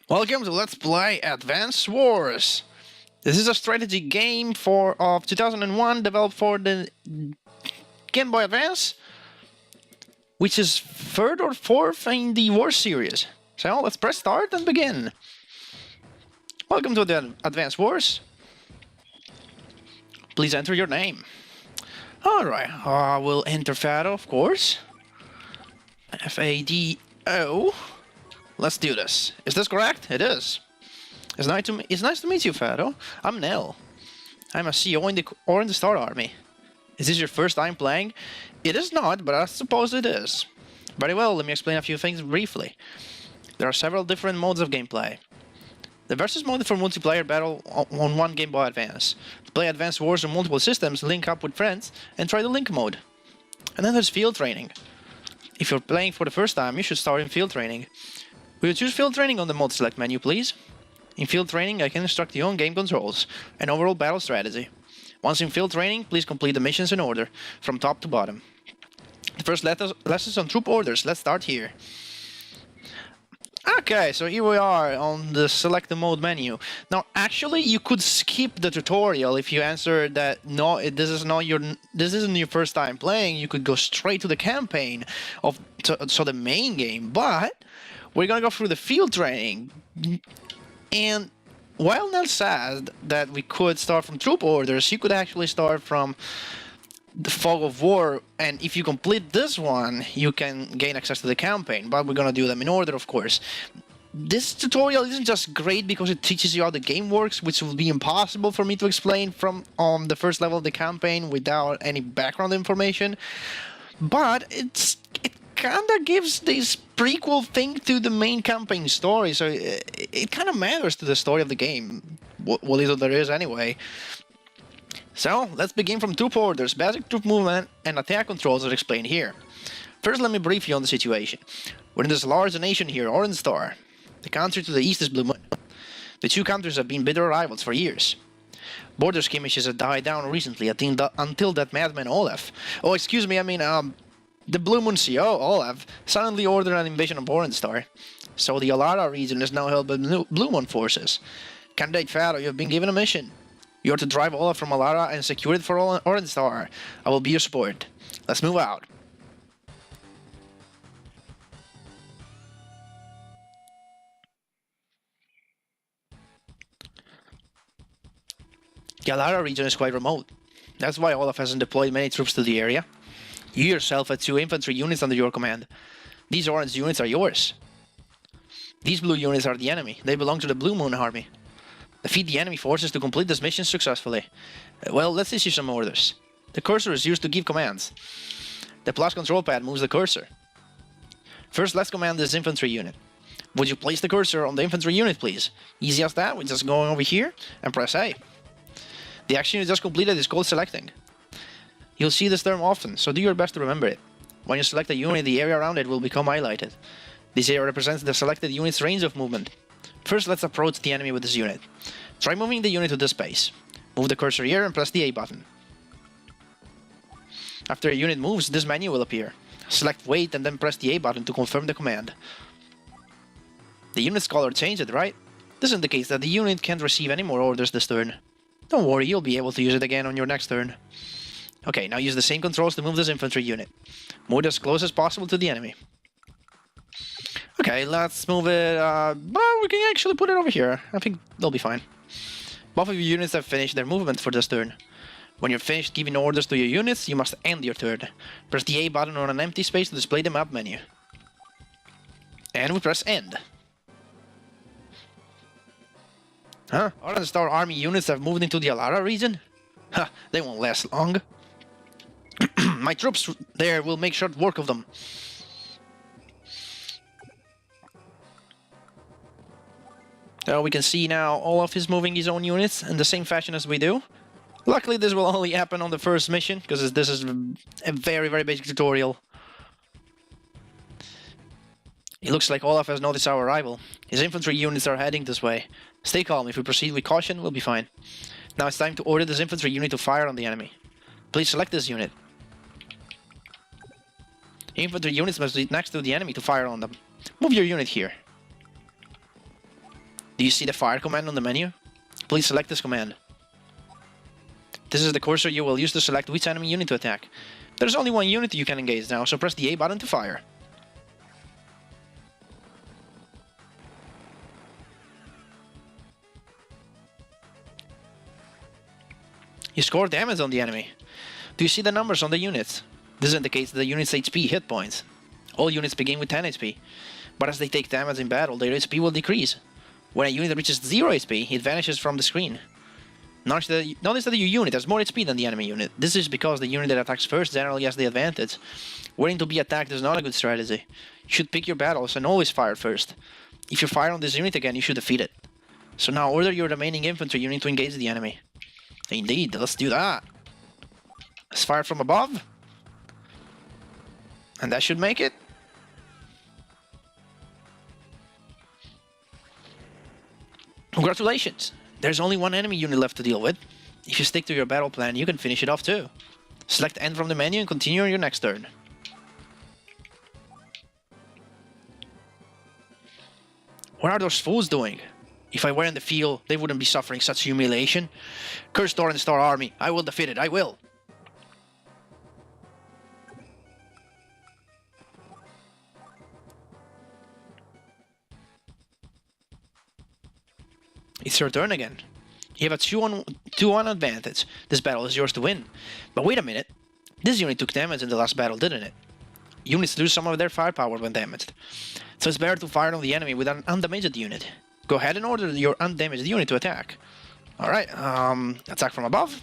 Welcome to Let's Play Advance Wars. This is a strategy game of 2001 developed for the Game Boy Advance, which is third or fourth in the War series. So let's press start and begin. Welcome to the Advance Wars. Please enter your name. Alright, we'll enter Fado, of course. F-A-D-O. Let's do this. Is this correct? It is. It's nice to meet you, Fado. I'm Nell. I'm a CO in the Star Army. Is this your first time playing? It is not, but I suppose it is. Very well, let me explain a few things briefly. There are several different modes of gameplay. The Versus mode for multiplayer battle on one Game Boy Advance. To play Advance Wars on multiple systems, link up with friends and try the Link mode. And then there's Field Training. If you're playing for the first time, you should start in Field Training. Will you choose Field Training on the Mode Select menu, please? In Field Training, I can instruct you on game controls and overall battle strategy. Once in Field Training, please complete the missions in order, from top to bottom. The first lessons on troop orders. Let's start here. Okay, so here we are on the Select the Mode menu. Now, actually, you could skip the tutorial if you answer that no, this isn't your first time playing. You could go straight to the campaign so the main game, but we're gonna go through the Field Training. And while Nell said that we could start from troop orders, you could actually start from the Fog of War, and if you complete this one, you can gain access to the campaign, but we're gonna do them in order, of course. This tutorial isn't just great because it teaches you how the game works, which will be impossible for me to explain from the first level of the campaign without any background information, but it kinda gives this prequel thing to the main campaign story, so it kinda matters to the story of the game, what little there is anyway. So, let's begin from troop orders. Basic troop movement and attack controls are explained here. First, let me brief you on the situation. We're in this large nation here, Orange Star. The country to the east is Blue Moon. The two countries have been bitter rivals for years. Border skirmishes have died down recently until that madman Olaf. Oh, excuse me, I mean, the Blue Moon CO, Olaf, suddenly ordered an invasion of Orange Star. So the Alara region is now held by Blue Moon forces. Candidate Fado, you have been given a mission. You are to drive Olaf from Alara and secure it for Orange Star. I will be your support. Let's move out. The Alara region is quite remote. That's why Olaf hasn't deployed many troops to the area. You yourself have 2 infantry units under your command. These orange units are yours. These blue units are the enemy. They belong to the Blue Moon army. Defeat the enemy forces to complete this mission successfully. Well, let's issue some orders. The cursor is used to give commands. The plus control pad moves the cursor. First, let's command this infantry unit. Would you place the cursor on the infantry unit, please? Easy as that, we just go over here and press A. The action you just completed is called selecting. You'll see this term often, so do your best to remember it. When you select a unit, the area around it will become highlighted. This area represents the selected unit's range of movement. First, let's approach the enemy with this unit. Try moving the unit to this space. Move the cursor here and press the A button. After a unit moves, this menu will appear. Select wait and then press the A button to confirm the command. The unit's color changed, right? This indicates that the unit can't receive any more orders this turn. Don't worry, you'll be able to use it again on your next turn. Okay, now use the same controls to move this infantry unit. Move it as close as possible to the enemy. Okay, let's move it, well, we can actually put it over here. I think they'll be fine. Both of your units have finished their movement for this turn. When you're finished giving orders to your units, you must end your turn. Press the A button on an empty space to display the map menu. And we press end. Huh? Orange Star Army units have moved into the Alara region? Ha, they won't last long. My troops there will make short work of them. So we can see now Olaf is moving his own units in the same fashion as we do. Luckily this will only happen on the first mission, because this is a very, very basic tutorial. It looks like Olaf has noticed our arrival. His infantry units are heading this way. Stay calm, if we proceed with caution, we'll be fine. Now it's time to order this infantry unit to fire on the enemy. Please select this unit. Infantry units must be next to the enemy to fire on them. Move your unit here. Do you see the fire command on the menu? Please select this command. This is the cursor you will use to select which enemy unit to attack. There's only one unit you can engage now, so press the A button to fire. You score damage on the enemy. Do you see the numbers on the units? This indicates the unit's HP hit points. All units begin with 10 HP, but as they take damage in battle, their HP will decrease. When a unit reaches 0 HP, it vanishes from the screen. Notice that your unit has more HP than the enemy unit. This is because the unit that attacks first generally has the advantage. Waiting to be attacked is not a good strategy. You should pick your battles and always fire first. If you fire on this unit again, you should defeat it. So now order your remaining infantry unit to engage the enemy. Indeed, let's do that. Let's fire from above. And that should make it. Congratulations! There's only one enemy unit left to deal with. If you stick to your battle plan, you can finish it off too. Select End from the menu and continue on your next turn. What are those fools doing? If I were in the field, they wouldn't be suffering such humiliation. Curse Torrent Star Army, I will defeat it, I will! It's your turn again. You have a 2-1 advantage. This battle is yours to win. But wait a minute. This unit took damage in the last battle, didn't it? Units lose some of their firepower when damaged. So it's better to fire on the enemy with an undamaged unit. Go ahead and order your undamaged unit to attack. Alright, attack from above.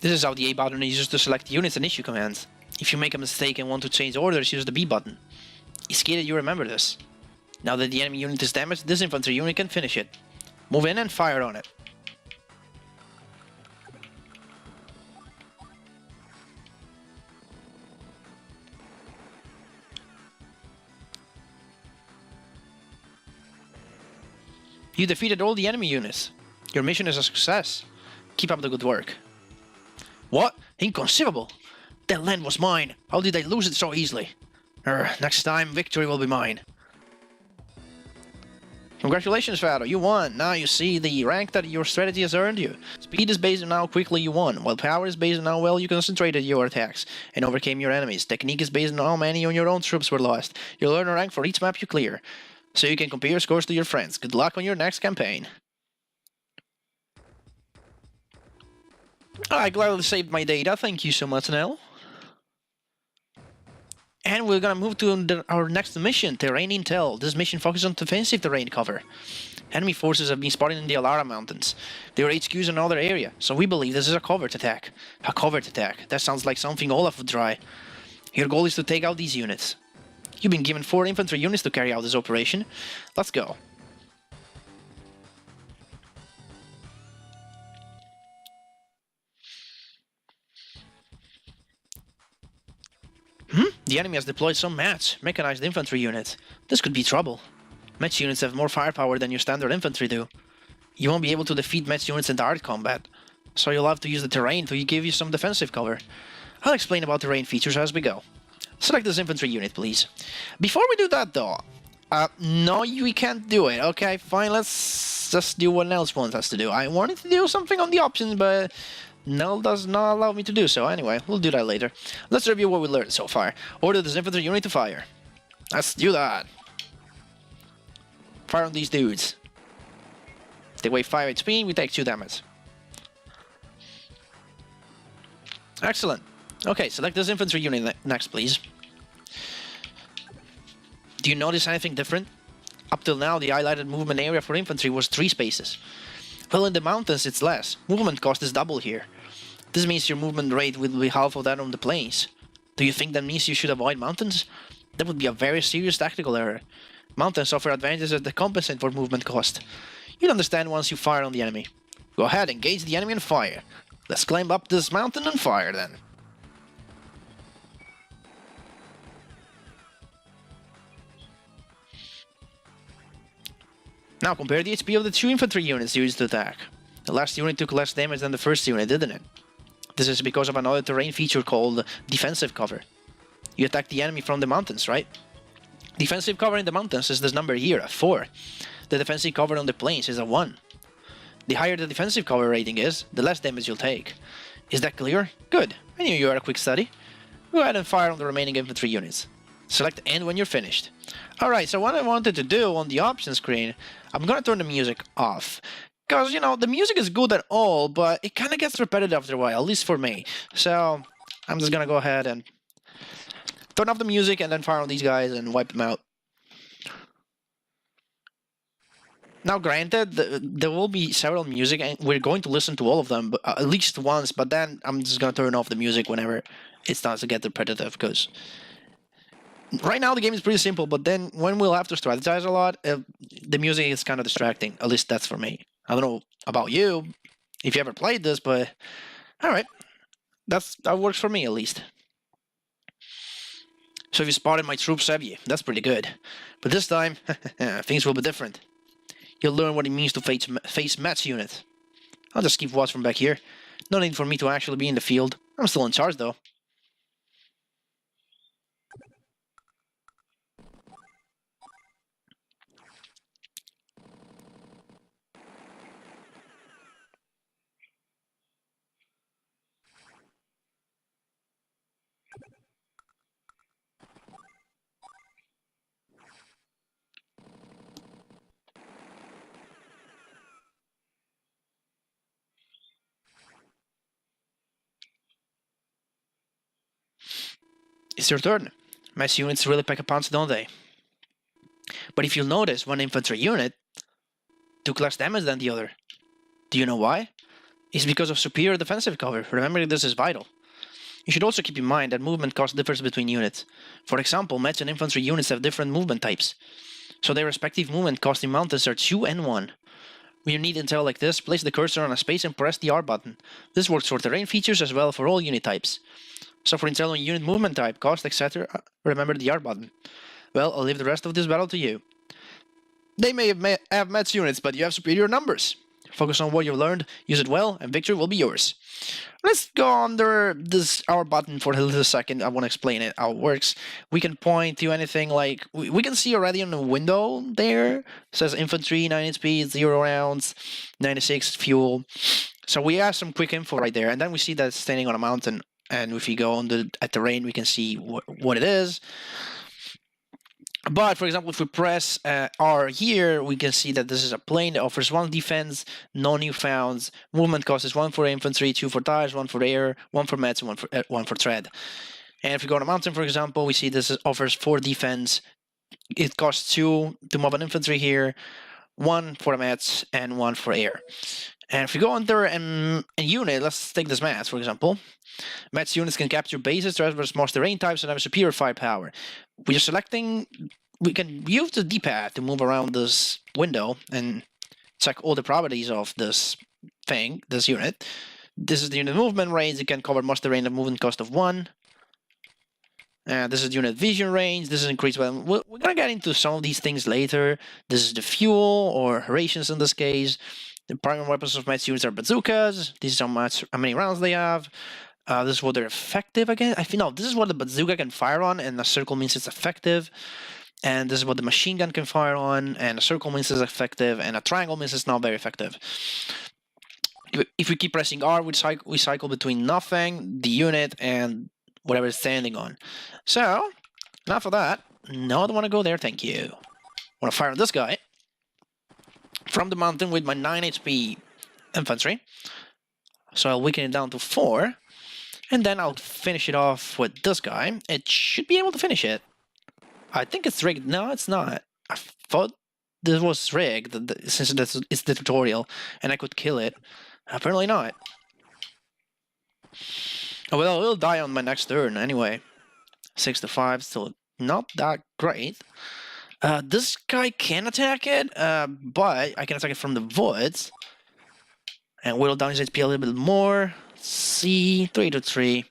This is how the A button is used to select units and issue commands. If you make a mistake and want to change orders, use the B button. It's key that you remember this. Now that the enemy unit is damaged, this infantry unit can finish it. Move in and fire on it. You defeated all the enemy units. Your mission is a success. Keep up the good work. What? Inconceivable! That land was mine! How did I lose it so easily? Next time, victory will be mine. Congratulations, Fado, you won! Now you see the rank that your strategy has earned you. Speed is based on how quickly you won, while power is based on how well you concentrated your attacks and overcame your enemies. Technique is based on how many of your own troops were lost. You'll earn a rank for each map you clear, so you can compare your scores to your friends. Good luck on your next campaign. I gladly saved my data, thank you so much, Nell. And we're gonna move to our next mission, Terrain Intel. This mission focuses on defensive terrain cover. Enemy forces have been spotted in the Alara Mountains. Their HQ is in another area, so we believe this is a covert attack. A covert attack, that sounds like something Olaf would try. Your goal is to take out these units. You've been given 4 infantry units to carry out this operation. Let's go. The enemy has deployed some MATs, mechanized infantry units. This could be trouble. MATs units have more firepower than your standard infantry do. You won't be able to defeat MATs units in direct combat, so you'll have to use the terrain to give you some defensive cover. I'll explain about terrain features as we go. Select this infantry unit, please. Before we do that though, no, we can't do it. Okay, fine, let's just do what Nels wants us to do. I wanted to do something on the options, but Nell does not allow me to do so. Anyway, we'll do that later. Let's review what we learned so far. Order this infantry unit to fire. Let's do that. Fire on these dudes. They weigh 5 HP, we take 2 damage. Excellent. Okay, select this infantry unit next, please. Do you notice anything different? Up till now, the highlighted movement area for infantry was 3 spaces. Well, in the mountains it's less. Movement cost is double here. This means your movement rate will be half of that on the plains. Do you think that means you should avoid mountains? That would be a very serious tactical error. Mountains offer advantages that compensate for movement cost. You'll understand once you fire on the enemy. Go ahead, engage the enemy and fire. Let's climb up this mountain and fire then. Now compare the HP of the 2 infantry units used to attack. The last unit took less damage than the first unit, didn't it? This is because of another terrain feature called defensive cover. You attack the enemy from the mountains, right? Defensive cover in the mountains is this number here, a 4. The defensive cover on the plains is a 1. The higher the defensive cover rating is, the less damage you'll take. Is that clear? Good. I knew you were a quick study. Go ahead and fire on the remaining infantry units. Select end when you're finished. Alright, so what I wanted to do on the options screen, I'm gonna turn the music off. Because, you know, the music is good and all, but it kind of gets repetitive after a while, at least for me. So, I'm just gonna go ahead and turn off the music and then fire on these guys and wipe them out. Now, granted, there will be several music, and we're going to listen to all of them at least once, but then I'm just gonna turn off the music whenever it starts to get repetitive, because right now the game is pretty simple, but then when we'll have to strategize a lot, the music is kind of distracting. At least that's for me. I don't know about you, if you ever played this, but alright. That works for me, at least. So if you spotted my troops, have you? That's pretty good. But this time, things will be different. You'll learn what it means to face Matt's unit. I'll just keep watch from back here. No need for me to actually be in the field. I'm still in charge, though. It's your turn. Matt's units really pack a punch, don't they? But if you'll notice, one infantry unit took less damage than the other. Do you know why? It's because of superior defensive cover. Remember, this is vital. You should also keep in mind that movement cost differs between units. For example, Mets and infantry units have different movement types, so their respective movement cost in mountains are 2 and 1. When you need intel like this, place the cursor on a space and press the R button. This works for terrain features as well for all unit types. So for intel on unit movement type, cost, etc., remember the R button. Well, I'll leave the rest of this battle to you. They may have Mets units, but you have superior numbers. Focus on what you've learned, use it well, and victory will be yours. Let's go under this R button for a little second. I want to explain it, how it works. We can point to anything like... We can see already on the window there. It says infantry, 9 HP, 0 rounds, 96 fuel. So we have some quick info right there. And then we see that it's standing on a mountain. And if you go on at terrain, we can see what it is. But, for example, if we press R here, we can see that this is a plane that offers 1 defense, no newfounds. Movement cost is 1 for infantry, 2 for tires, 1 for air, 1 for mets, and 1 for tread. And if we go on a mountain, for example, we see this offers 4 defense. It costs 2 to move an infantry here, 1 for the mets, and 1 for air. And if we go under a unit, let's take this Mets, for example. Mets units can capture bases, traverse most terrain types, and have superior firepower. We're selecting... We can use the D-pad to move around this window and check all the properties of this thing, this unit. This is the unit movement range. It can cover most terrain at movement cost of 1. This is unit vision range. This is increased by... We're going to get into some of these things later. This is the fuel, or rations in this case. The primary weapons of Mets units are bazookas. This is how many rounds they have. This is what they're effective against. I think, no, this is what the bazooka can fire on, and a circle means it's effective. And this is what the machine gun can fire on, and a circle means it's effective, and a triangle means it's not very effective. If we keep pressing R, we cycle between nothing, the unit, and whatever it's standing on. So, enough of that. No, I don't want to go there, thank you. I want to fire on this guy from the mountain with my 9 HP infantry. So I'll weaken it down to 4. And then I'll finish it off with this guy. It should be able to finish it. I think it's rigged. No, it's not. I thought this was rigged since it's the tutorial and I could kill it. Apparently not. Oh, well, it'll die on my next turn anyway. 6 to 5, still not that great. This guy can attack it, but I can attack it from the woods. And whittle down his HP a little bit more. Let's see, 3 to 3.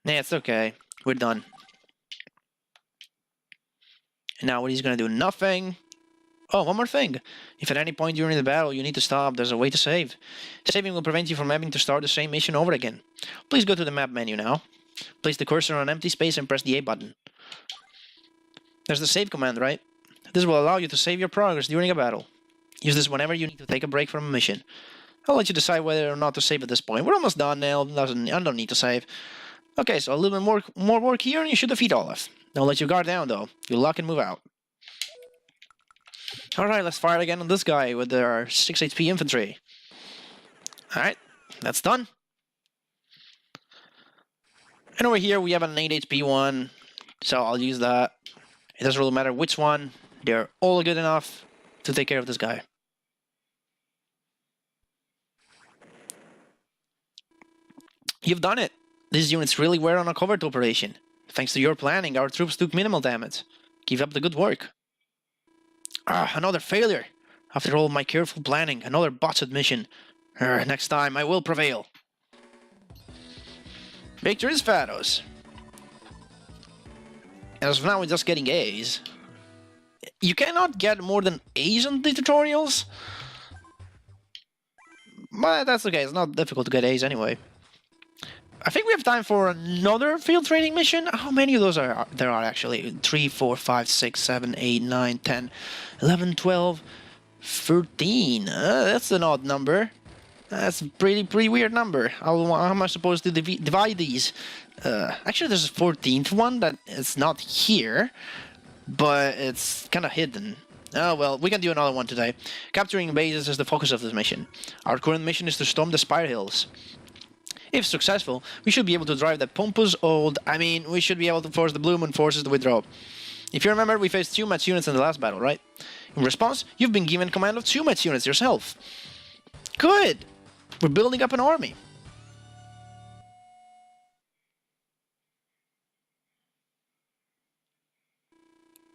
Yeah, it's okay. We're done. And now what he's gonna do? Nothing. Oh, one more thing. If at any point during the battle you need to stop, there's a way to save. Saving will prevent you from having to start the same mission over again. Please go to the map menu now. Place the cursor on an empty space and press the A button. There's the save command, right? This will allow you to save your progress during a battle. Use this whenever you need to take a break from a mission. I'll let you decide whether or not to save at this point. We're almost done now. I don't need to save. Okay, so a little bit more work here and you should defeat Olaf. Don't let your guard down though. You lock and move out. Alright, let's fire again on this guy with our 6 HP infantry. Alright, that's done. And over here we have an 8 HP one, so I'll use that. It doesn't really matter which one, they're all good enough to take care of this guy. You've done it! These units really were on a covert operation. Thanks to your planning, our troops took minimal damage. Keep up the good work. Ah, another failure! After all my careful planning, another botched mission. Next time I will prevail. Victory is Fados. As of now, we're just getting A's. You cannot get more than A's on the tutorials. But that's okay, it's not difficult to get A's anyway. I think we have time for another field training mission. How many of those are there are actually? 3, 4, 5, 6, 7, 8, 9, 10, 11, 12, 13. That's an odd number. That's a pretty weird number. How am I supposed to divide these? Actually, there's a 14th one that is not here, but it's kind of hidden. Oh well, we can do another one today. Capturing bases is the focus of this mission. Our current mission is to storm the Spire Hills. If successful, we should be able to drive the pompous old... we should be able to force the Blue Moon forces to withdraw. If you remember, we faced 2 Mets units in the last battle, right? In response, you've been given command of 2 Mets units yourself. Good! We're building up an army.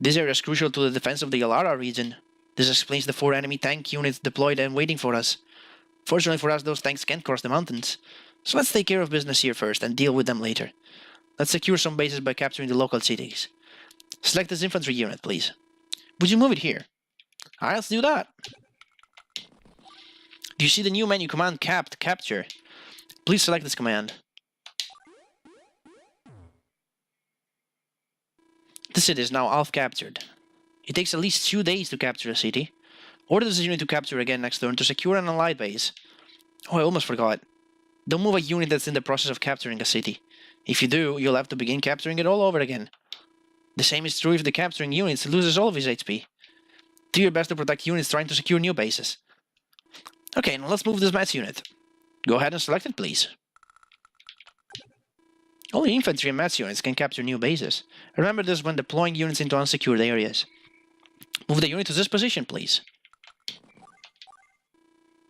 This area is crucial to the defense of the Alara region. This explains the 4 enemy tank units deployed and waiting for us. Fortunately for us, those tanks can't cross the mountains. So let's take care of business here first and deal with them later. Let's secure some bases by capturing the local cities. Select this infantry unit, please. Would you move it here? Alright, let's do that. Do you see the new menu command capture? Please select this command. The city is now half captured. It takes at least 2 days to capture a city. Order this unit to capture again next turn to secure an allied base. Oh, I almost forgot. Don't move a unit that's in the process of capturing a city. If you do, you'll have to begin capturing it all over again. The same is true if the capturing unit loses all of his HP. Do your best to protect units trying to secure new bases. Okay, now let's move this Mets unit. Go ahead and select it, please. Only infantry and Mets units can capture new bases. Remember this when deploying units into unsecured areas. Move the unit to this position, please.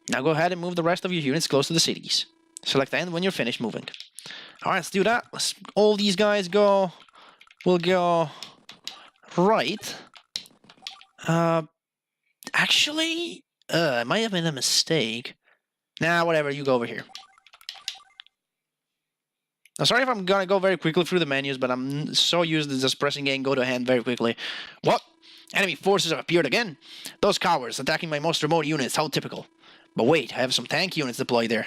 Now go ahead and move the rest of your units close to the cities. Select end when you're finished moving. Alright, let's do that. All these guys go... We'll go... right. Actually... I might have made a mistake. Nah, whatever, you go over here. I'm sorry if I'm gonna go very quickly through the menus, but I'm so used to just pressing A and go to hand very quickly. What? Enemy forces have appeared again? Those cowards attacking my most remote units, how typical. But wait, I have some tank units deployed there.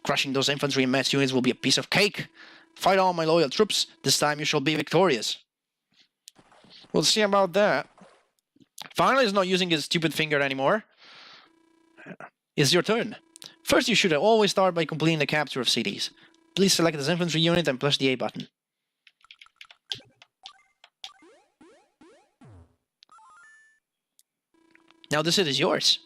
Crushing those infantry and Mets units will be a piece of cake. Fight on, my loyal troops. This time you shall be victorious. We'll see about that. Finally, he's not using his stupid finger anymore. It's your turn. First, you should always start by completing the capture of cities. Please select this infantry unit and press the A button. Now this city is yours.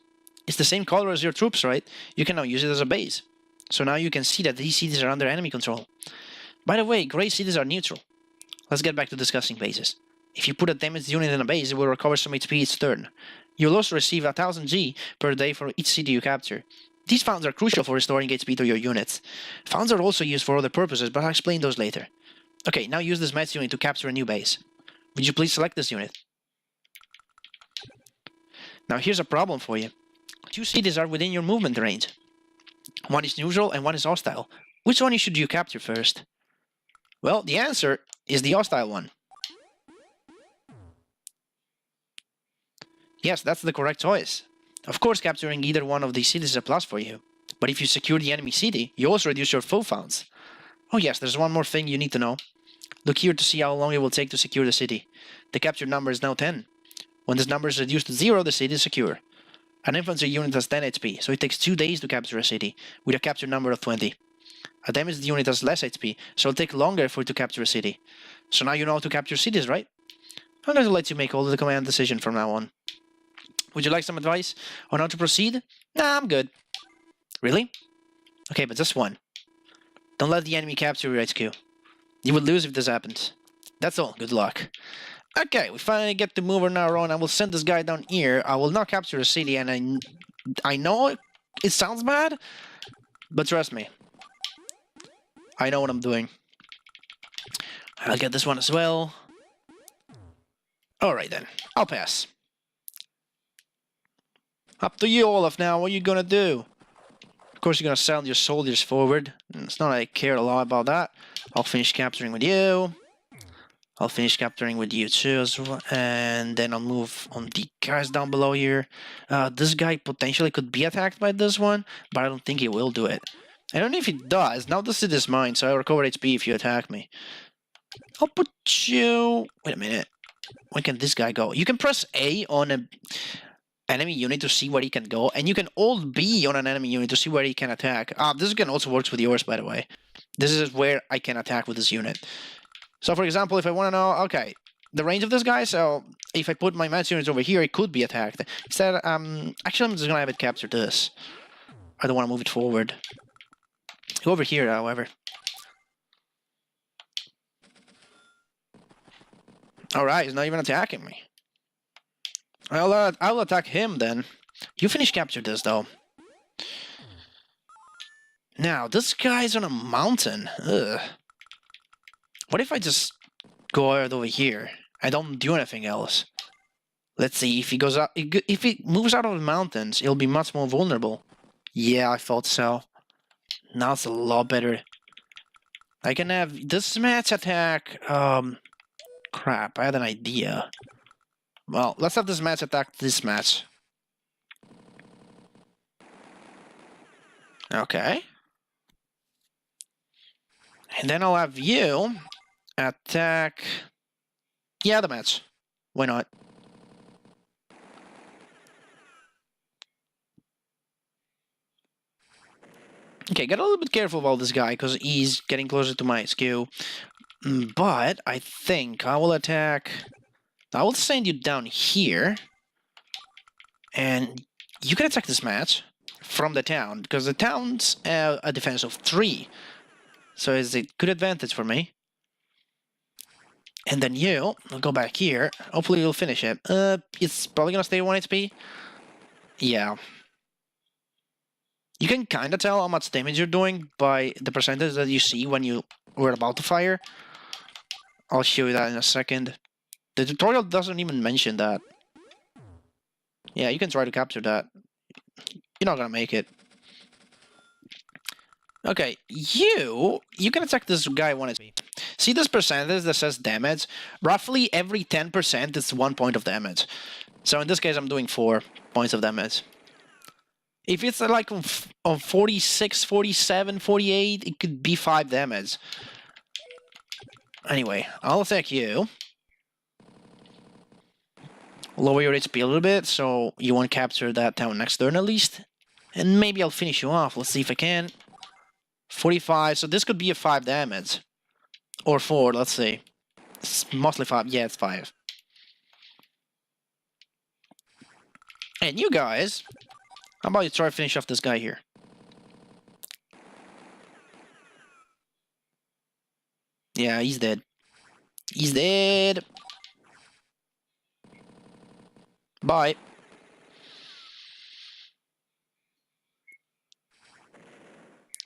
It's the same color as your troops, right? You can now use it as a base. So now you can see that these cities are under enemy control. By the way, gray cities are neutral. Let's get back to discussing bases. If you put a damaged unit in a base, it will recover some HP each turn. You'll also receive 1000 G per day for each city you capture. These funds are crucial for restoring HP to your units. Funds are also used for other purposes, but I'll explain those later. Okay, now use this Mets unit to capture a new base. Would you please select this unit? Now here's a problem for you. 2 cities are within your movement range. One is neutral and one is hostile. Which one should you capture first? Well, the answer is the hostile one. Yes, that's the correct choice. Of course, capturing either one of these cities is a plus for you. But if you secure the enemy city, you also reduce your foe founds. Oh yes, there's one more thing you need to know. Look here to see how long it will take to secure the city. The captured number is now 10. When this number is reduced to 0, the city is secure. An infantry unit has 10 HP, so it takes 2 days to capture a city, with a captured number of 20. A damaged unit has less HP, so it'll take longer for it to capture a city. So now you know how to capture cities, right? I'm going to let you make all the command decision from now on. Would you like some advice on how to proceed? Nah, I'm good. Really? Okay, but just one. Don't let the enemy capture your HQ. You would lose if this happens. That's all. Good luck. Okay, we finally get to move on our own. I will send this guy down here. I will not capture the city, and I know it sounds bad, but trust me. I know what I'm doing. I'll get this one as well. Alright then. I'll pass. Up to you, Olaf, now. What are you gonna do? Of course, you're gonna send your soldiers forward. It's not like I care a lot about that. I'll finish capturing with you. I'll finish capturing with you too as well. And then I'll move on the guys down below here. This guy potentially could be attacked by this one, but I don't think he will do it. I don't know if he does. Now this is mine, so I'll recover HP if you attack me. I'll put you... Wait a minute. Where can this guy go? You can press A on an enemy unit to see where he can go, and you can hold B on an enemy unit to see where he can attack. This can also work with yours, by the way. This is where I can attack with this unit. So, for example, if I want to know, okay, the range of this guy, so if I put my match units over here, it could be attacked. Instead, actually, I'm just going to have it capture this. I don't want to move it forward. Go over here, however. Alright, he's not even attacking me. I'll attack him then. You finish capture this though. Now, this guy's on a mountain. Ugh. What if I just go out over here? I don't do anything else. Let's see, if he goes out, if he moves out of the mountains, he'll be much more vulnerable. Yeah, I thought so. Now it's a lot better. I can have this match attack, crap, I had an idea. Well, let's have this match attack this match. Okay. And then I'll have you attack... Yeah, the match. Why not? Okay, get a little bit careful about this guy, because he's getting closer to my SQ. But I think I will attack... I will send you down here. And you can attack this match from the town, because the town's a defense of 3. So it's a good advantage for me. And then you, I'll go back here. Hopefully you'll finish it. It's probably gonna stay 1 HP. Yeah. You can kind of tell how much damage you're doing by the percentage that you see when you were about to fire. I'll show you that in a second. The tutorial doesn't even mention that. Yeah, you can try to capture that. You're not gonna make it. Okay, you can attack this guy 1 HP. See this percentage that says damage? Roughly every 10% is 1 point of damage. So in this case, I'm doing 4 points of damage. If it's like on 46, 47, 48, it could be 5 damage. Anyway, I'll attack you. Lower your HP a little bit, so you won't capture that town next turn at least. And maybe I'll finish you off. Let's see if I can. 45, so this could be a 5 damage. Or 4, let's see. It's mostly 5. Yeah, it's 5. And you guys, how about you try to finish off this guy here? Yeah, he's dead. He's dead. Bye.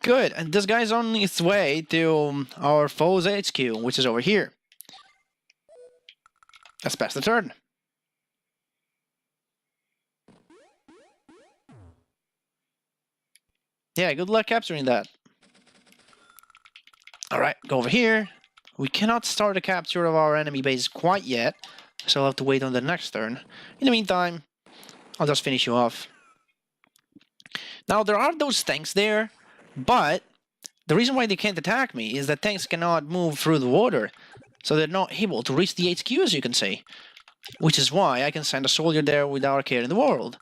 Good, and this guy's on its way to our foe's HQ, which is over here. Let's pass the turn. Yeah, good luck capturing that. Alright, go over here. We cannot start the capture of our enemy base quite yet, so I'll have to wait on the next turn. In the meantime, I'll just finish you off. Now, there are those tanks there, but the reason why they can't attack me is that tanks cannot move through the water, so they're not able to reach the HQ, as you can see. Which is why I can send a soldier there without a care in the world.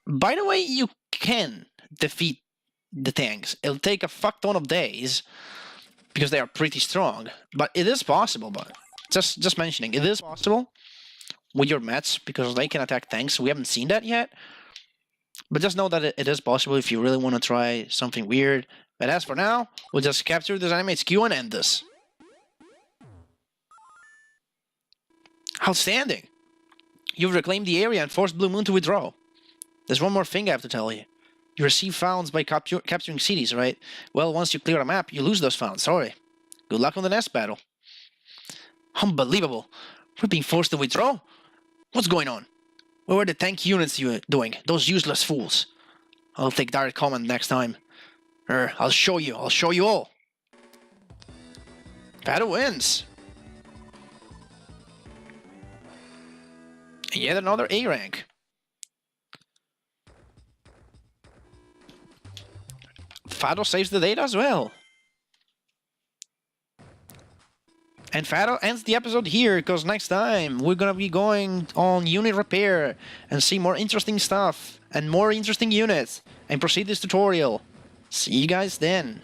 By the way, you can defeat the tanks. It'll take a fuck ton of days, because they are pretty strong. But it is possible, but just mentioning, it is possible with your Mets, because they can attack tanks. We haven't seen that yet. But just know that it is possible if you really want to try something weird. But as for now, we'll just capture this enemy HQ and end this. Outstanding! You've reclaimed the area and forced Blue Moon to withdraw. There's one more thing I have to tell you. You receive founds by capturing cities, right? Well, once you clear a map, you lose those founds. Sorry. Good luck on the next battle. Unbelievable. We're being forced to withdraw? What's going on? What were the tank units you doing? Those useless fools. I'll take direct command next time. I'll show you all. Battle wins. And yet another A rank. Fado saves the data as well. And Fado ends the episode here, because next time we're gonna be going on unit repair and see more interesting stuff and more interesting units and proceed this tutorial. See you guys then.